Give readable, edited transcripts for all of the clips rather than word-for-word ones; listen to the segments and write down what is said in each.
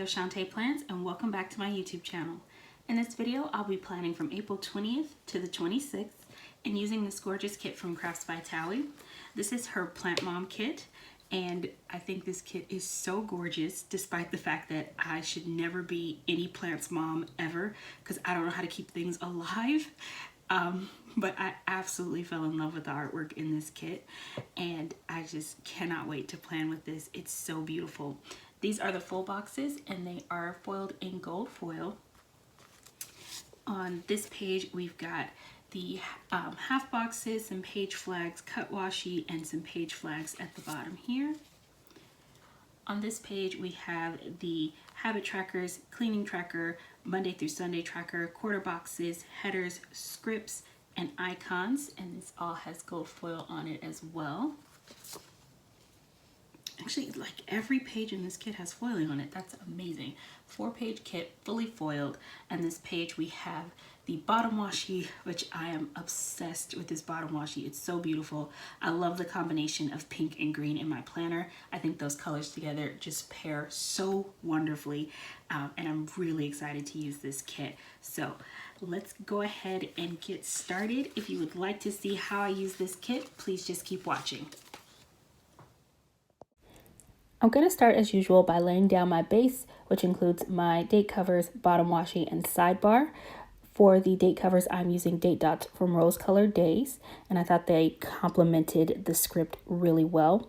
of ShawntePlans, and welcome back to my YouTube channel. In this video, I'll be planning from April 20th to the 26th and using this gorgeous kit from Crafts by Thaowie. This is her Plant Mom kit, and I think this kit is so gorgeous despite the fact that I should never be any plant's mom ever because I don't know how to keep things alive. But I absolutely fell in love with the artwork in this kit, and I just cannot wait to plan with this. It's so beautiful. These are the full boxes, and they are foiled in gold foil. On this page, we've got the half boxes, some page flags, cut washi, and some page flags at the bottom here. On this page, we have the habit trackers, cleaning tracker, Monday through Sunday tracker, quarter boxes, headers, scripts, and icons, and this all has gold foil on it as well. Actually, like every page in this kit has foiling on it. That's amazing. 4-page kit, fully foiled, and this page we have the bottom washi, which I am obsessed with this bottom washi. It's so beautiful. I love the combination of pink and green in my planner. I think those colors together just pair so wonderfully, and I'm really excited to use this kit. So let's go ahead and get started. If you would like to see how I use this kit, please just keep watching. I'm going to start as usual by laying down my base, which includes my date covers, bottom washi, and sidebar. For the date covers, I'm using date dots from Rose Colored Days, and I thought they complemented the script really well.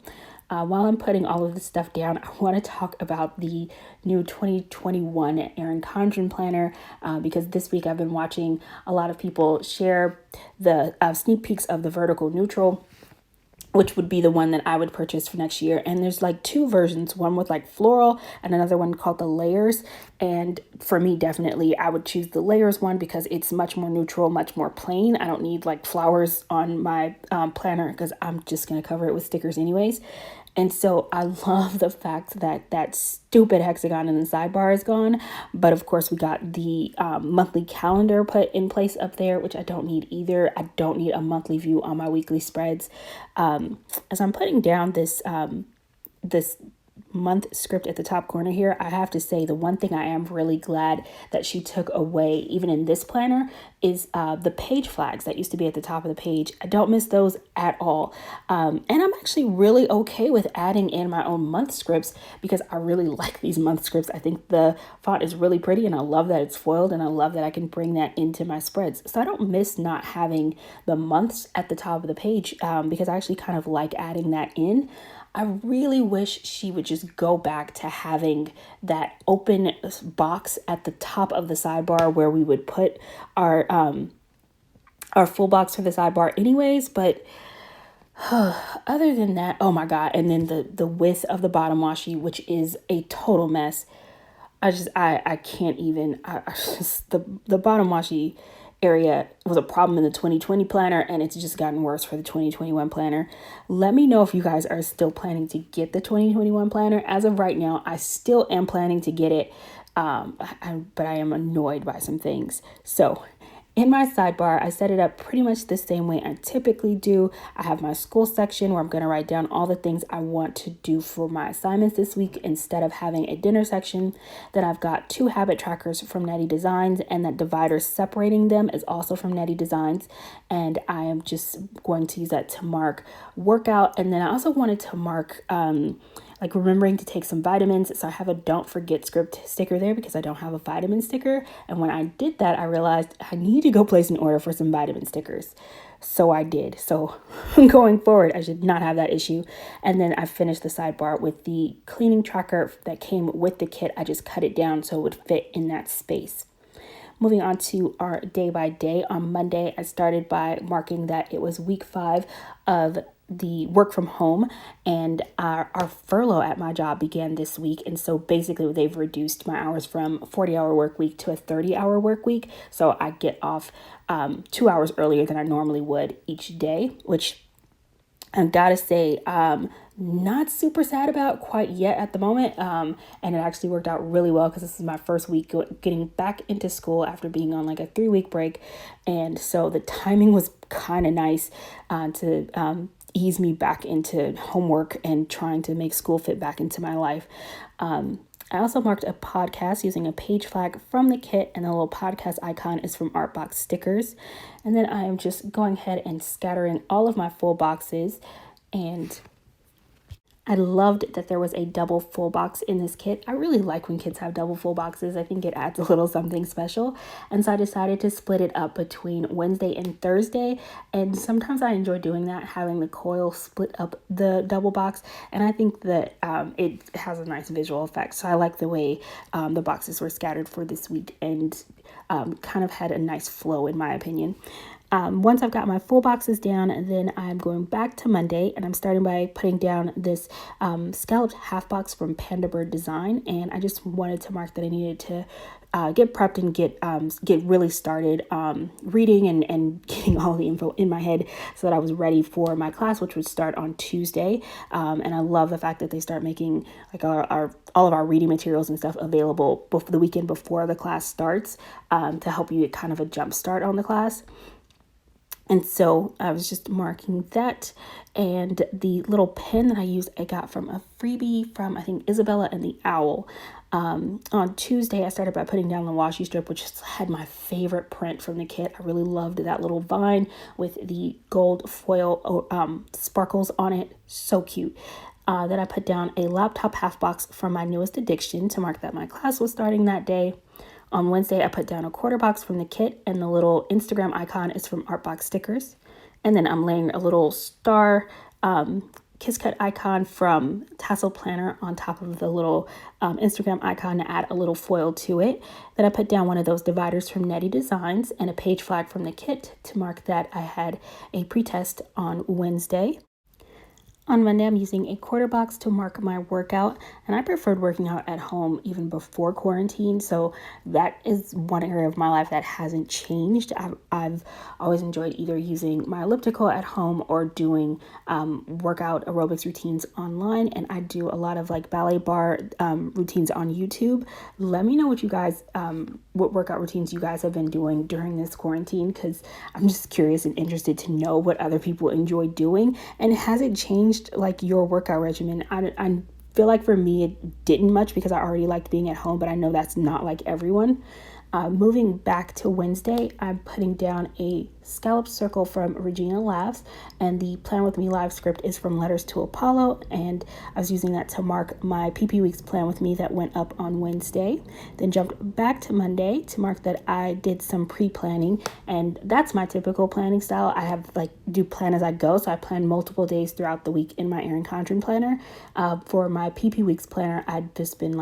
While I'm putting all of this stuff down, I want to talk about the new 2021 Erin Condren Planner because this week I've been watching a lot of people share the sneak peeks of the vertical neutral, which would be the one that I would purchase for next year. And there's like two versions, one with like floral and another one called the layers. And for me, definitely, I would choose the layers one because it's much more neutral, much more plain. I don't need like flowers on my planner because I'm just going to cover it with stickers anyways. And so I love the fact that that stupid hexagon in the sidebar is gone. But of course, we got the monthly calendar put in place up there, which I don't need either. I don't need a monthly view on my weekly spreads. As I'm putting down this month script at the top corner here, I have to say the one thing I am really glad that she took away, even in this planner, is the page flags that used to be at the top of the page. I don't miss those at all. And I'm actually really okay with adding in my own month scripts because I really like these month scripts. I think the font is really pretty and I love that it's foiled and I love that I can bring that into my spreads. So I don't miss not having the months at the top of the page because I actually kind of like adding that in. I really wish she would just go back to having that open box at the top of the sidebar where we would put our full box for the sidebar anyways. But other than that, oh my God. And then the width of the bottom washi, which is a total mess. I can't even, the bottom washi area was a problem in the 2020 planner, and it's just gotten worse for the 2021 planner. Let me know if you guys are still planning to get the 2021 planner. As of right now, I still am planning to get it, but I am annoyed by some things. So in my sidebar, I set it up pretty much the same way I typically do. I have my school section where I'm going to write down all the things I want to do for my assignments this week instead of having a dinner section. Then I've got 2 habit trackers from Netty Designs, and that divider separating them is also from Netty Designs. And I am just going to use that to mark workout. And then I also wanted to mark like remembering to take some vitamins. So I have a don't forget script sticker there because I don't have a vitamin sticker. And when I did that, I realized I need to go place an order for some vitamin stickers. So I did. So going forward, I should not have that issue. And then I finished the sidebar with the cleaning tracker that came with the kit. I just cut it down so it would fit in that space. Moving on to our day by day. On Monday, I started by marking that it was week 5 of the work from home, and our furlough at my job began this week. And so basically they've reduced my hours from 40-hour work week to a 30-hour work week. So I get off 2 hours earlier than I normally would each day, which I gotta say, not super sad about quite yet at the moment. And it actually worked out really well because this is my first week getting back into school after being on like a 3-week break. And so the timing was kind of nice to ease me back into homework and trying to make school fit back into my life. I also marked a podcast using a page flag from the kit, and the little podcast icon is from Artbox Stickers. And then I am just going ahead and scattering all of my full boxes, and I loved that there was a double full box in this kit. I really like when kits have double full boxes. I think it adds a little something special. And so I decided to split it up between Wednesday and Thursday. And sometimes I enjoy doing that, having the coil split up the double box. And I think that it has a nice visual effect. So I like the way the boxes were scattered for this week, and kind of had a nice flow in my opinion. Once I've got my full boxes down, then I'm going back to Monday, and I'm starting by putting down this scalloped half box from Panda Bird Design. And I just wanted to mark that I needed to get prepped and get really started reading and getting all the info in my head so that I was ready for my class, which would start on Tuesday. And I love the fact that they start making like our all of our reading materials and stuff available the weekend before the class starts, to help you get kind of a jump start on the class. And so I was just marking that, and the little pen that I used, I got from a freebie from, I think, Isabella and the Owl. On Tuesday, I started by putting down the washi strip, which had my favorite print from the kit. I really loved that little vine with the gold foil sparkles on it. So cute. Then I put down a laptop half box from my newest addiction to mark that my class was starting that day. On Wednesday, I put down a quarter box from the kit, and the little Instagram icon is from Artbox Stickers. And then I'm laying a little star kiss cut icon from Tassel Planner on top of the little Instagram icon to add a little foil to it. Then I put down one of those dividers from Netty Designs and a page flag from the kit to mark that I had a pretest on Wednesday. On Monday, I'm using a quarter box to mark my workout, and I preferred working out at home even before quarantine, so that is one area of my life that hasn't changed. I've always enjoyed either using my elliptical at home or doing workout aerobics routines online, and I do a lot of like ballet bar routines on YouTube. Let me know what you guys, what workout routines you guys have been doing during this quarantine, because I'm just curious and interested to know what other people enjoy doing, and has it changed like your workout regimen? I feel like for me it didn't much because I already liked being at home, but I know that's not like everyone. Moving back to Wednesday, I'm putting down a scallop circle from Regina Laughs, and the Plan With Me live script is from Letters to Apollo, and I was using that to mark my PP Weeks Plan With Me that went up on Wednesday. Then jumped back to Monday to mark that I did some pre-planning, and that's my typical planning style. I have do plan as I go, so I plan multiple days throughout the week in my Erin Condren Planner. For my PP Weeks Planner, I'd just been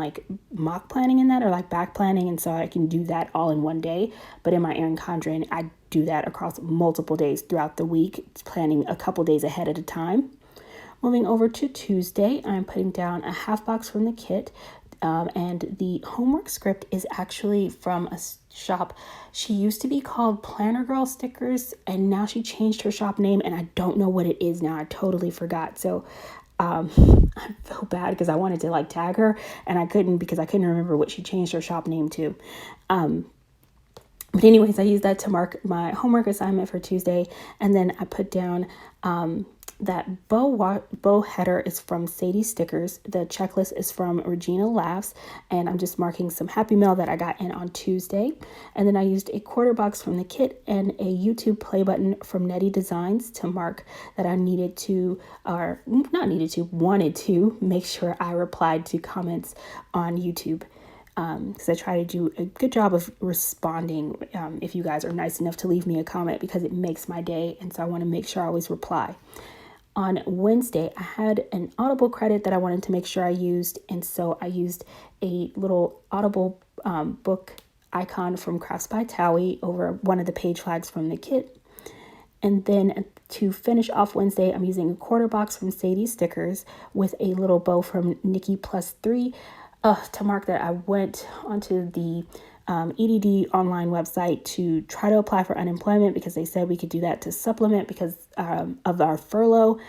mock planning in that, or back planning, and so I can do that all in one day. But in my Erin Condren, I do that across multiple days throughout the week, planning a couple days ahead at a time. Moving over to Tuesday, I'm putting down a half box from the kit, and the homework script is actually from a shop. She used to be called Planner Girl Stickers, and now she changed her shop name, and I don't know what it is now. I totally forgot. So I feel bad because I wanted to tag her, and I couldn't because I couldn't remember what she changed her shop name to. But anyways, I used that to mark my homework assignment for Tuesday. And then I put down that bow header is from Sadie Stickers. The checklist is from Regina Laughs. And I'm just marking some Happy Mail that I got in on Tuesday. And then I used a quarter box from the kit and a YouTube play button from Netty Designs to mark that I wanted to make sure I replied to comments on YouTube. Because I try to do a good job of responding if you guys are nice enough to leave me a comment, because it makes my day, and so I want to make sure I always reply. On Wednesday, I had an Audible credit that I wanted to make sure I used, and so I used a little Audible book icon from Crafts By Thaowie over one of the page flags from the kit. And then to finish off Wednesday, I'm using a quarter box from Sadie Stickers with a little bow from Nikki Plus 3 to mark that I went onto the EDD online website to try to apply for unemployment, because they said we could do that to supplement because of our furlough.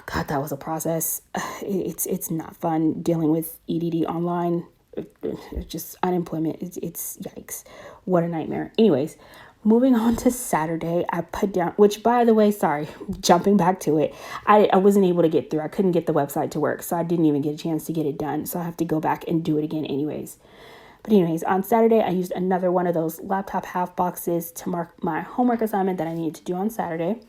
God, that was a process. It's not fun dealing with EDD online. Just unemployment. It's yikes. What a nightmare. Anyways, moving on to Saturday, I put down, which by the way, sorry, jumping back to it, I wasn't able to get through. I couldn't get the website to work, so I didn't even get a chance to get it done. So I have to go back and do it again anyways. But anyways, on Saturday, I used another one of those laptop half boxes to mark my homework assignment that I needed to do on Saturday.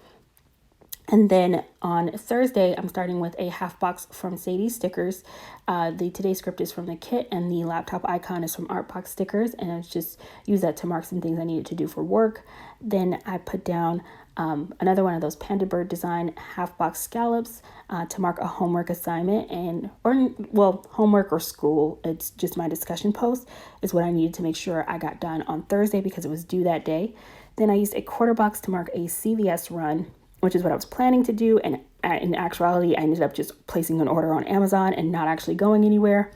And then on Thursday, I'm starting with a half box from Sadie Stickers. The today's script is from the kit, and the laptop icon is from Artbox Stickers. And I just use that to mark some things I needed to do for work. Then I put down another one of those Panda Bird design half box scallops to mark a homework assignment, homework or school. It's just my discussion post is what I needed to make sure I got done on Thursday because it was due that day. Then I used a quarter box to mark a CVS run, which is what I was planning to do. And in actuality, I ended up just placing an order on Amazon and not actually going anywhere.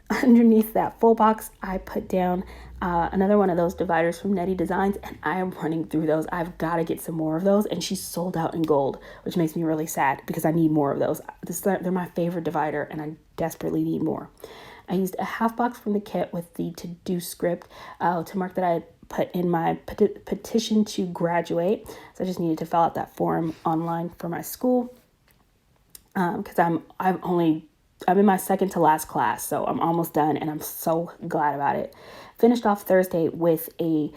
Underneath that full box, I put down another one of those dividers from Nettie Designs, and I am running through those. I've got to get some more of those, and she's sold out in gold, which makes me really sad because I need more of those. They're my favorite divider, and I desperately need more. I used a half box from the kit with the to-do script to mark that I put in my petition to graduate. So I just needed to fill out that form online for my school because I'm in my second to last class, so I'm almost done, and I'm so glad about it. Finished off Thursday with a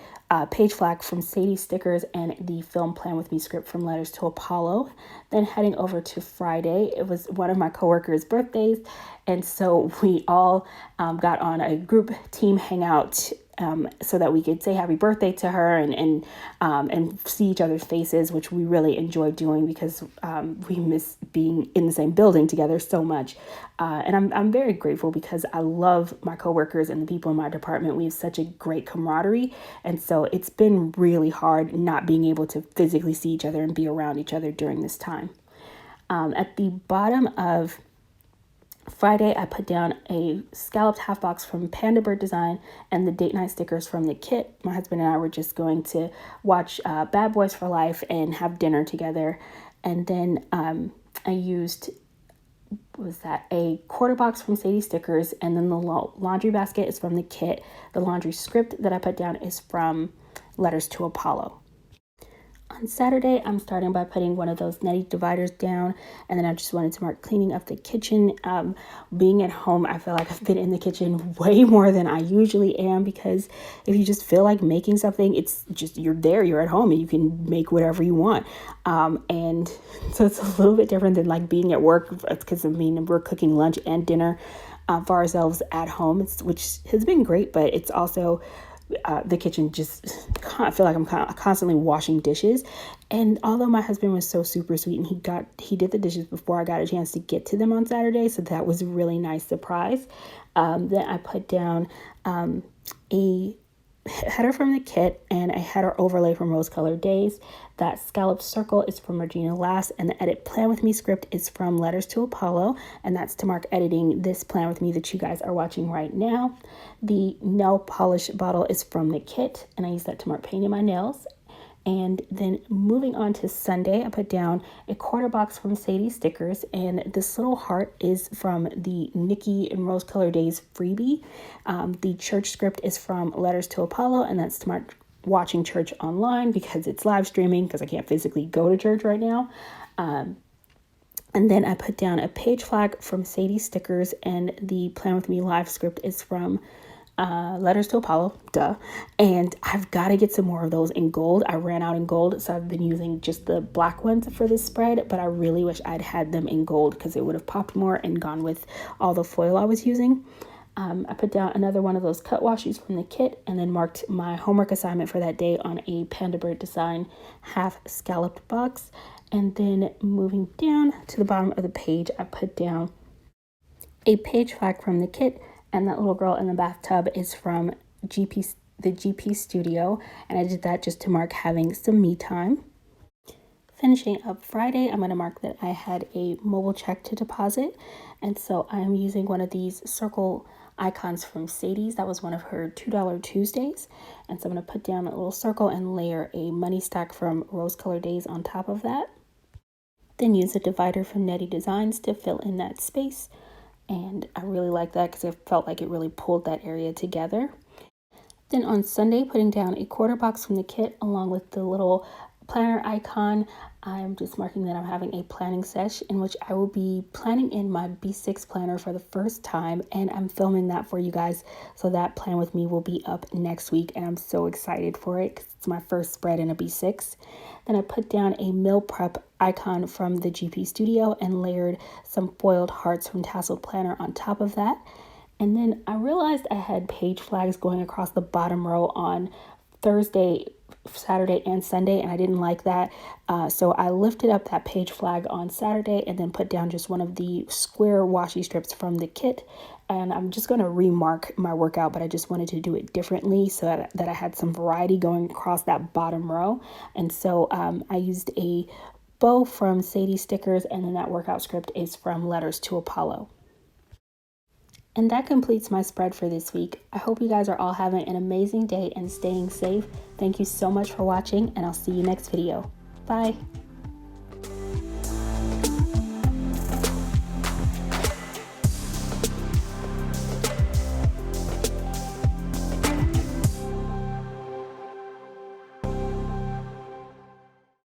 page flag from Sadie Stickers and the Film Plan With Me script from Letters to Apollo. Then heading over to Friday, it was one of my coworkers' birthdays, and so we all got on a group team hangout so that we could say happy birthday to her and see each other's faces, which we really enjoy doing because we miss being in the same building together so much. And I'm very grateful because I love my coworkers and the people in my department. We have such a great camaraderie. And so it's been really hard not being able to physically see each other and be around each other during this time. At the bottom of Friday, I put down a scalloped half box from Panda Bird Design and the date night stickers from the kit. My husband and I were just going to watch Bad Boys for Life and have dinner together. And then I used, a quarter box from Sadie Stickers, and then the laundry basket is from the kit. The laundry script that I put down is from Letters to Apollo. On Saturday, I'm starting by putting one of those Nettie dividers down, and then I just wanted to mark cleaning up the kitchen. Being at home, I feel like I've been in the kitchen way more than I usually am, because if you just feel like making something, it's just, you're there, you're at home, and you can make whatever you want. And so it's a little bit different than like being at work, because we're cooking lunch and dinner for ourselves at home, which has been great, but it's also the kitchen just, I feel like I'm constantly washing dishes. And although my husband was so super sweet and he did the dishes before I got a chance to get to them on Saturday, so that was a really nice surprise. Then I put down a header from the kit and a header overlay from Rose Colored Days. That scalloped circle is from Regina Lass, and the edit Plan With Me script is from Letters to Apollo, and that's to mark editing this Plan With Me that you guys are watching right now. The nail polish bottle is from the kit, and I use that to mark painting my nails. And then moving on to Sunday, I put down a quarter box from Sadie Stickers, and this little heart is from the Nikki and Rose Colored Days freebie. The church script is from Letters to Apollo, and that's to mark watching church online because it's live streaming, because I can't physically go to church right now. And then I put down a page flag from Sadie Stickers, and the Plan With Me live script is from Letters to Apollo, and I've got to get some more of those in gold. I ran out in gold, so I've been using just the black ones for this spread, but I really wish I'd had them in gold because it would have popped more and gone with all the foil I was using. I put down another one of those cut washes from the kit, and then marked my homework assignment for that day on a Panda Bird Design half scalloped box. And then moving down to the bottom of the page, I put down a page flag from the kit, and that little girl in the bathtub is from the GP Studio, and I did that just to mark having some me time. Finishing up Friday, I'm going to mark that I had a mobile check to deposit, and so I'm using one of these circle icons from Sadie's. That was one of her $2 Tuesdays, and so I'm going to put down that little circle and layer a money stack from Rose Colored Days on top of that. Then use a divider from Nettie Designs to fill in that space. And I really like that because I felt like it really pulled that area together. Then on Sunday, putting down a quarter box from the kit along with the little planner icon, I'm just marking that I'm having a planning sesh in which I will be planning in my B6 planner for the first time, and I'm filming that for you guys. So that plan with me will be up next week, and I'm so excited for it because it's my first spread in a B6. Then I put down a meal prep icon from the GP Studio and layered some foiled hearts from Tasseled Planner on top of that. And then I realized I had page flags going across the bottom row on Thursday, Saturday, and Sunday, and I didn't like that. So I lifted up that page flag on Saturday and then put down just one of the square washi strips from the kit. And I'm just going to remark my workout, but I just wanted to do it differently so that I had some variety going across that bottom row. And so I used a bow from Sadie Stickers, and then that workout script is from Letters to Apollo. And that completes my spread for this week. I hope you guys are all having an amazing day and staying safe. Thank you so much for watching, and I'll see you next video. Bye.